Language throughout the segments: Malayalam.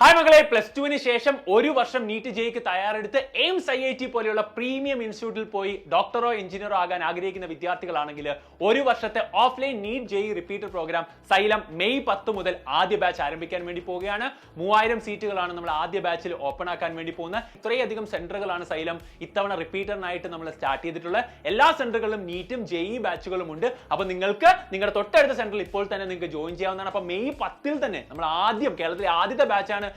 ഹായ് മകളെ, +2 ശേഷം ഒരു വർഷം നീറ്റ് ജെയ്ക്ക് തയ്യാറെടുത്ത് എയിംസ് IIT പോലെയുള്ള പ്രീമിയം ഇൻസ്റ്റിറ്റ്യൂട്ടിൽ പോയി ഡോക്ടറോ എഞ്ചിനീയറോ ആകാൻ ആഗ്രഹിക്കുന്ന വിദ്യാർത്ഥികളാണെങ്കിൽ ഒരു വർഷത്തെ offline NEET JEE repeater programme Xylem May 10 മുതൽ ആദ്യ ബാച്ച് ആരംഭിക്കാൻ വേണ്ടി പോവുകയാണ്. 3000 സീറ്റുകളാണ് നമ്മൾ ആദ്യ ബാച്ചിൽ ഓപ്പൺ ആക്കാൻ വേണ്ടി പോകുന്നത്. ഇത്രയധികം സെന്ററുകളാണ് സൈലം ഇത്തവണ റിപ്പീറ്ററിനായിട്ട് നമ്മൾ സ്റ്റാർട്ട് ചെയ്തിട്ടുള്ള. എല്ലാ സെന്ററുകളിലും നീറ്റും ജെയ് ബാച്ചുകളും ഉണ്ട്. അപ്പോൾ നിങ്ങൾക്ക് നിങ്ങളുടെ തൊട്ടടുത്ത സെന്ററിൽ ഇപ്പോൾ തന്നെ നിങ്ങൾക്ക് ജോയിൻ ചെയ്യാവുന്നതാണ്. അപ്പോൾ മെയ് 10 തന്നെ നമ്മൾ കേരളത്തിലെ ആദ്യത്തെ ബാച്ചാണ്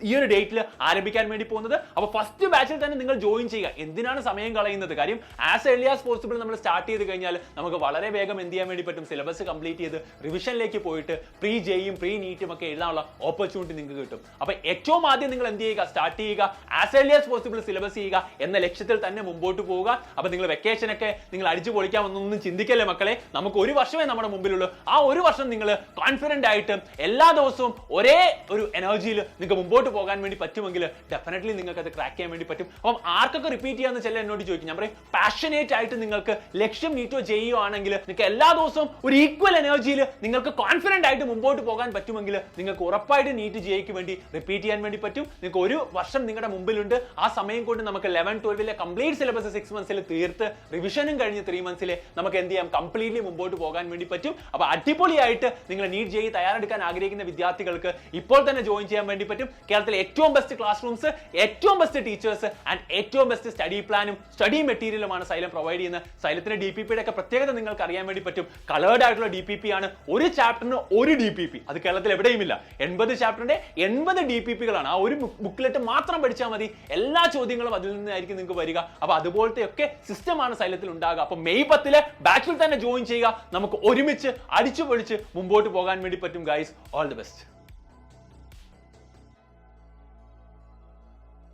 ഈ ഒരു ഡേറ്റിൽ ആരംഭിക്കാൻ വേണ്ടി പോകുന്നത്. അപ്പോൾ ഫസ്റ്റ് ബാച്ചിൽ തന്നെ നിങ്ങൾ ജോയിൻ ചെയ്യുക. എന്തിനാണ് സമയം കളയുന്നത്? കാര്യം ആസ് ഏർലി ആസ് പോസിബിൾ നമ്മൾ സ്റ്റാർട്ട് ചെയ്ത് കഴിഞ്ഞാൽ നമുക്ക് വളരെ വേഗം എന്ത് ചെയ്യാൻ വേണ്ടി പറ്റും, സിലബസ് കംപ്ലീറ്റ് ചെയ്ത് റിവിഷനിലേക്ക് പോയിട്ട് പ്രീ ജെയും പ്രീ നീറ്റും ഒക്കെ എഴുതാനുള്ള ഓപ്പർച്യൂണിറ്റി നിങ്ങൾക്ക് കിട്ടും. അപ്പോൾ ഏറ്റവും ആദ്യം നിങ്ങൾ എന്ത് ചെയ്യുക, സ്റ്റാർട്ട് ചെയ്യുക, as early as possible syllabus ചെയ്യുക എന്ന ലക്ഷ്യത്തിൽ തന്നെ മുമ്പോട്ട് പോവുക. അപ്പോൾ നിങ്ങൾ വെക്കേഷനൊക്കെ നിങ്ങൾ അടിച്ചു പൊളിക്കാമെന്നൊന്നും ചിന്തിക്കല്ലേ മക്കളെ. നമുക്ക് ഒരു വർഷമേ നമ്മുടെ മുമ്പിലുള്ളൂ. ആ ഒരു വർഷം നിങ്ങൾ കോൺഫിഡന്റ് ആയിട്ട് എല്ലാ ദിവസവും ഒരേ ഒരു എനർജിയിൽ നിങ്ങൾക്ക് മുമ്പോട്ട് പോകാൻ വേണ്ടി പറ്റുമെങ്കിൽ ഡെഫിനറ്റ്ലി നിങ്ങൾക്ക് അത് ക്രാക്ക് ചെയ്യാൻ വേണ്ടി പറ്റും. അപ്പം ആർക്കൊക്കെ റിപ്പീറ്റ് ചെയ്യാന്ന് ചില എന്നോട് ചോദിക്കും. ഞാൻ പറയും, പാഷനേറ്റ് ആയിട്ട് നിങ്ങൾക്ക് ലക്ഷ്യം നീറ്റോ ജെയ്യോ ആണെങ്കിൽ നിങ്ങൾക്ക് എല്ലാ ദിവസവും ഒരു ഈക്വൽ എനർജിയിൽ നിങ്ങൾക്ക് കോൺഫിഡന്റ് ആയിട്ട് മുമ്പോട്ട് പോകാൻ പറ്റുമെങ്കിൽ നിങ്ങൾക്ക് ഉറപ്പായിട്ട് നീറ്റ് ജെയ്ക്ക് വേണ്ടി റിപ്പീറ്റ് ചെയ്യാൻ വേണ്ടി പറ്റും. നിങ്ങൾക്ക് ഒരു വർഷം നിങ്ങളുടെ മുമ്പിലുണ്ട്. ആ സമയം കൊണ്ട് നമുക്ക് 11-12 കംപ്ലീറ്റ് സിലബസ് 6 മന്ത്സിൽ തീർത്ത് റിവിഷനും കഴിഞ്ഞ് 3 മന്ത്സിൽ നമുക്ക് എന്ത് ചെയ്യാം, കംപ്ലീറ്റ്ലി മുമ്പോട്ട് പോകാൻ വേണ്ടി പറ്റും. അപ്പോൾ അടിപൊളിയായിട്ട് നിങ്ങൾ നീറ്റ് ജെയ് തയ്യാറെടുക്കാൻ ആഗ്രഹിക്കുന്ന വിദ്യാർത്ഥികൾക്ക് ഇപ്പോൾ തന്നെ ജോയിൻ ചെയ്യാൻ വേണ്ടി പറ്റും. കേരളത്തിലെ ഏറ്റവും ബെസ്റ്റ് ക്ലാസ് റൂംസ്, ഏറ്റവും ബെസ്റ്റ് ടീച്ചേഴ്സ് ആൻഡ് ഏറ്റവും ബെസ്റ്റ് സ്റ്റഡി പ്ലാനും സ്റ്റഡി മെറ്റീരിയലുമാണ് സൈലം പ്രൊവൈഡ് ചെയ്യുന്നത്. സൈലത്തിന്റെ DPPയുടെ ഒക്കെ പ്രത്യേകത നിങ്ങൾക്ക് അറിയാൻ വേണ്ടി പറ്റും. കളേർഡ് ആയിട്ടുള്ള DPP ആണ്. ഒരു ചാപ്റ്ററിന് ഒരു DPP. അത് കേരളത്തിൽ എവിടെയുമില്ല. 80 ചാപ്റ്ററിന്റെ 80 DPPകളാണ്. ആ ഒരു ബുക്ക്ലെറ്റ് മാത്രം പഠിച്ചാൽ മതി. എല്ലാ ചോദ്യങ്ങളും അതിൽ നിന്നായിരിക്കും നിങ്ങൾക്ക് വരിക. അപ്പൊ അതുപോലത്തെ ഒക്കെ സിസ്റ്റമാണ് സൈലത്തിൽ ഉണ്ടാകുക. അപ്പൊ മെയ് 10 ബാച്ചിൽ തന്നെ ജോയിൻ ചെയ്യുക. നമുക്ക് ഒരുമിച്ച് അടിച്ചു പൊളിച്ച് മുമ്പോട്ട് പോകാൻ വേണ്ടി പറ്റും ഗൈസ്. All the best.